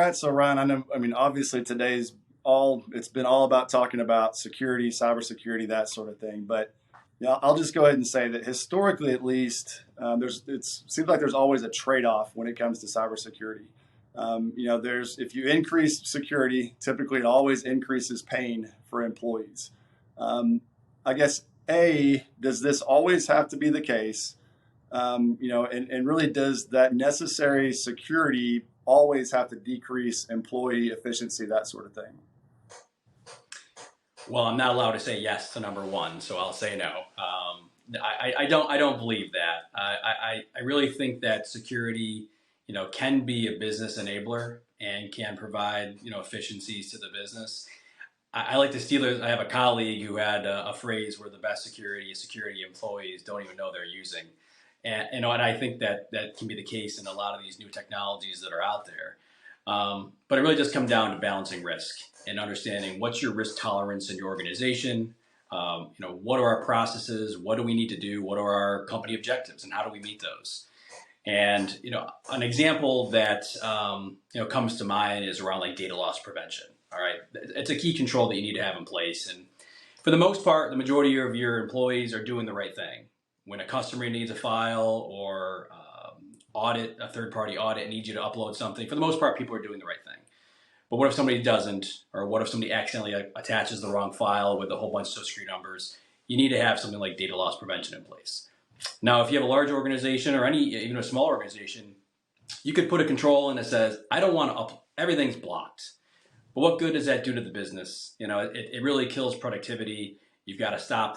that. So Ryan, I know, I mean, obviously it's been all about talking about security, cybersecurity, that sort of thing. But yeah, I'll just go ahead and say that historically, at least, it seems like there's always a trade-off when it comes to cybersecurity. If you increase security, typically it always increases pain for employees. I guess, does this always have to be the case? And really, does that necessary security always have to decrease employee efficiency, that sort of thing? Well, I'm not allowed to say yes to number one, so I'll say no. I don't believe that. I really think that security, can be a business enabler and can provide, efficiencies to the business. I like to steal it. I have a colleague who had a phrase where the best security is security employees don't even know they're using. And I think that can be the case in a lot of these new technologies that are out there. But it really just comes down to balancing risk and understanding what's your risk tolerance in your organization. What are our processes? What do we need to do? What are our company objectives, and how do we meet those? And an example that comes to mind is around like data loss prevention. All right, it's a key control that you need to have in place, and for the most part, the majority of your employees are doing the right thing. When a customer needs a file or a third-party audit needs you to upload something, for the most part, people are doing the right thing. But what if somebody doesn't, or what if somebody accidentally attaches the wrong file with a whole bunch of social security numbers? You need to have something like data loss prevention in place. Now, if you have a large organization or even a small organization, you could put a control in that says, I don't want to everything's blocked. But what good does that do to the business? It really kills productivity. You've got to stop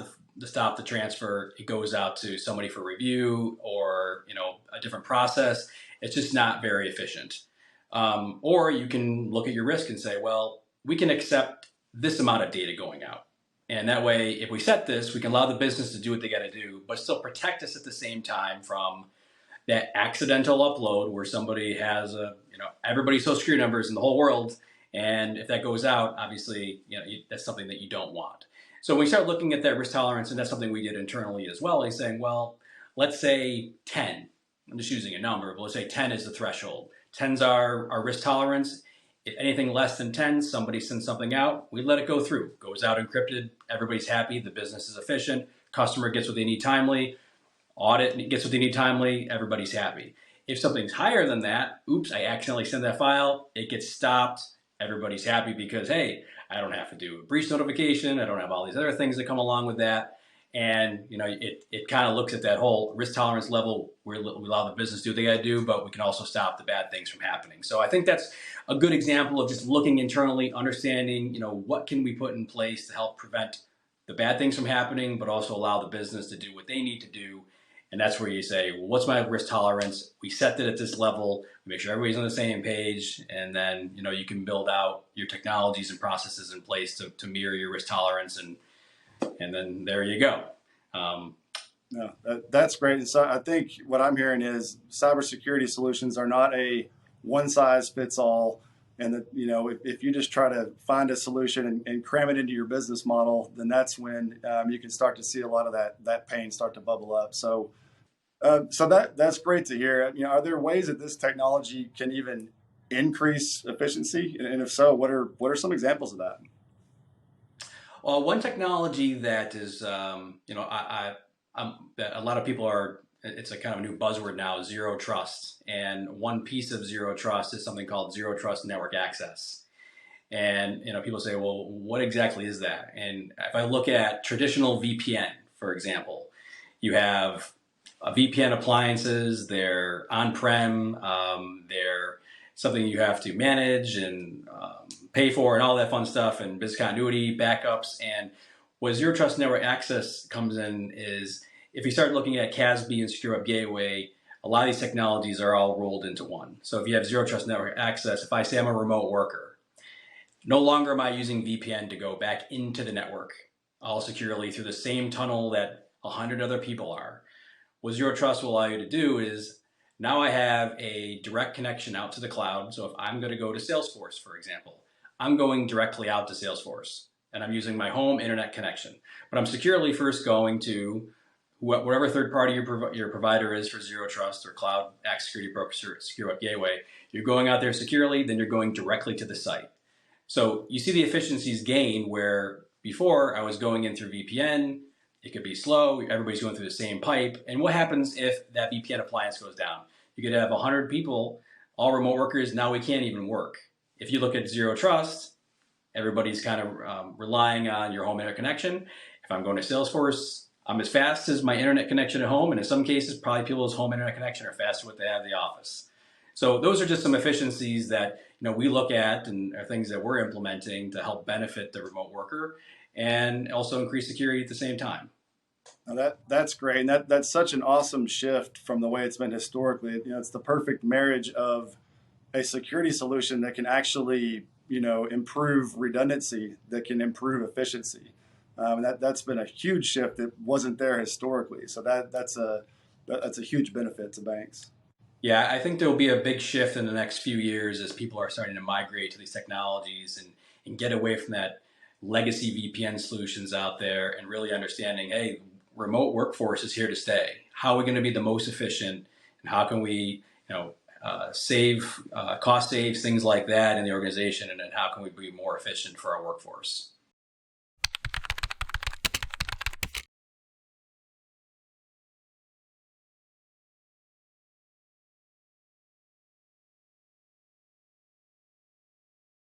the transfer. It goes out to somebody for review or a different process. It's just not very efficient. Or you can look at your risk and say, well, we can accept this amount of data going out. And that way, if we set this, we can allow the business to do what they got to do, but still protect us at the same time from that accidental upload where somebody has everybody's social security numbers in the whole world. And if that goes out, obviously, that's something that you don't want. So when we start looking at that risk tolerance, and that's something we did internally as well, is saying, well, let's say 10. I'm just using a number, but let's say 10 is the threshold. 10's our risk tolerance. If anything less than 10, somebody sends something out, we let it go through. Goes out encrypted, everybody's happy, the business is efficient, customer gets what they need timely, audit gets what they need timely, everybody's happy. If something's higher than that, oops, I accidentally send that file, it gets stopped, everybody's happy because, hey, I don't have to do a breach notification, I don't have all these other things that come along with that. And it kind of looks at that whole risk tolerance level where we allow the business to do what they got to do, but we can also stop the bad things from happening. So I think that's a good example of just looking internally, understanding, what can we put in place to help prevent the bad things from happening, but also allow the business to do what they need to do. And that's where you say, well, what's my risk tolerance? We set it at this level, make sure everybody's on the same page, and then you can build out your technologies and processes in place to mirror your risk tolerance, and then there you go. No, that's great. And so I think what I'm hearing is cybersecurity solutions are not a one size fits all. And that, if you just try to find a solution and cram it into your business model, then that's when you can start to see a lot of that pain start to bubble up. So that's great to hear. Are there ways that this technology can even increase efficiency? And if so, what are some examples of that? Well, one technology that is, that a lot of people it's a kind of a new buzzword now, zero trust. And one piece of zero trust is something called zero trust network access. And, people say, well, what exactly is that? And if I look at traditional VPN, for example, you have VPN appliances, they're on-prem, they're something you have to manage and pay for and all that fun stuff and business continuity, backups. And what zero trust network access comes in is if you start looking at CASB and Secure Web Gateway, a lot of these technologies are all rolled into one. So if you have zero trust network access, if I say I'm a remote worker, no longer am I using VPN to go back into the network all securely through the same tunnel that 100 other people are. What zero trust will allow you to do is now I have a direct connection out to the cloud. So if I'm going to go to Salesforce, for example, I'm going directly out to Salesforce and I'm using my home internet connection. But I'm securely first going to whatever third party your provider is for zero trust or cloud access security broker secure web gateway, you're going out there securely, then you're going directly to the site. So you see the efficiencies gained where before I was going in through VPN, it could be slow, everybody's going through the same pipe. And what happens if that VPN appliance goes down? You could have 100 people, all remote workers, now we can't even work. If you look at zero trust, everybody's kind of relying on your home internet connection. If I'm going to Salesforce, I'm as fast as my internet connection at home, and in some cases, probably people's home internet connection are faster than what they have in the office. So those are just some efficiencies that we look at and are things that we're implementing to help benefit the remote worker and also increase security at the same time. Now that's great, and that's such an awesome shift from the way it's been historically. It's the perfect marriage of a security solution that can actually improve redundancy, that can improve efficiency. That's been a huge shift that wasn't there historically. So that's a huge benefit to banks. Yeah, I think there'll be a big shift in the next few years as people are starting to migrate to these technologies and get away from that legacy VPN solutions out there and really understanding, hey, remote workforce is here to stay. How are we going to be the most efficient, and how can we, save cost saves, things like that in the organization, and then how can we be more efficient for our workforce?